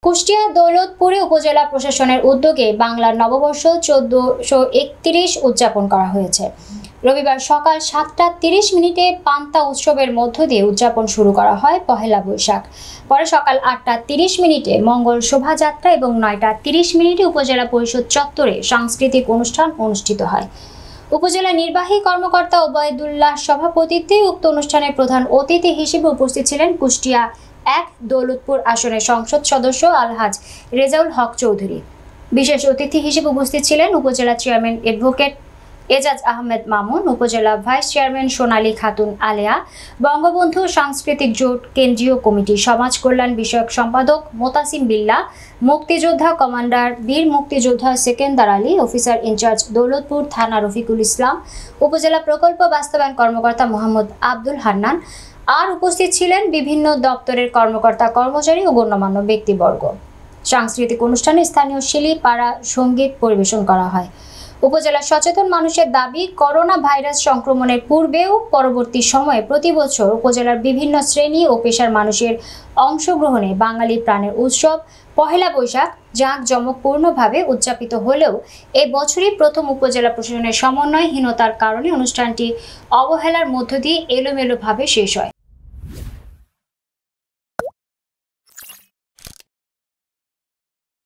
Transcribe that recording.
কুষ্টিয়া দৌলতপুরে উপজেলা প্রশাসনের উদ্যোগে বাংলার নববর্ষ 1431 উদযাপন করা হয়েছে। রবিবার সকাল 7:30 পান্তা উৎসবের মধ্য দিয়ে উদযাপন শুরু করা হয় পহেলা বৈশাখ। পরে সকাল 8:30 মঙ্গল শোভাযাত্রা এবং 9:30 উপজেলা পরিষদ চত্বরে সাংস্কৃতিক অনুষ্ঠান অনুষ্ঠিত হয়। উপজেলা নির্বাহী কর্মকর্তা ওবায়দুল্লাহ সভাপতিত্বে উক্ত অনুষ্ঠানের প্রধান অতিথি হিসেবে উপস্থিত ছিলেন কুষ্টিয়া 1 দৌলতপুর আসনের সংসদ সদস্য আলহাজ রেজাউল হক চৌধুরী। বিশেষ অতিথি হিসেবে উপস্থিত ছিলেন উপজেলা চেয়ারম্যান অ্যাডভোকেট এজাজ আহমেদ মামুন, উপজেলা ভাইস চেয়ারম্যান সোনালী খাতুন আলেয়া, বঙ্গবন্ধু সাংস্কৃতিক জোট কেন্দ্রীয় কমিটির সমাজ কল্যাণ বিষয়ক সম্পাদক মোতাসিম বিল্লাহ, মুক্তিযোদ্ধা কমান্ডার বীর মুক্তিযোদ্ধা সেকেন্দার আলী, অফিসার ইনচার্জ দৌলতপুর থানা রফিকুল ইসলাম, উপজেলা প্রকল্প বাস্তবায়ন কর্মকর্তা মোহাম্মদ আব্দুল হান্নান। আর উপস্থিত ছিলেন বিভিন্ন দপ্তরের কর্মকর্তা কর্মচারী ও গণ্যমান্য ব্যক্তিবর্গ। সাংস্কৃতিক অনুষ্ঠানে স্থানীয় শিলি পাড়া সঙ্গীত পরিবেশন করা হয়। উপজেলার সচেতন মানুষের দাবি, করোনা ভাইরাস সংক্রমণের পূর্বেও পরবর্তী সময়ে প্রতি বছর উপজেলার বিভিন্ন শ্রেণী ও পেশার মানুষের অংশগ্রহণে বাঙালি প্রাণের উৎসব পহেলা বৈশাখ জাঁকজমকপূর্ণভাবে উদযাপিত হলেও এই বছরই প্রথম উপজেলা প্রশাসনের সমন্বয়হীনতার কারণে অনুষ্ঠানটি অবহেলার মধ্য দিয়ে এলোমেলোভাবে শেষ হয়।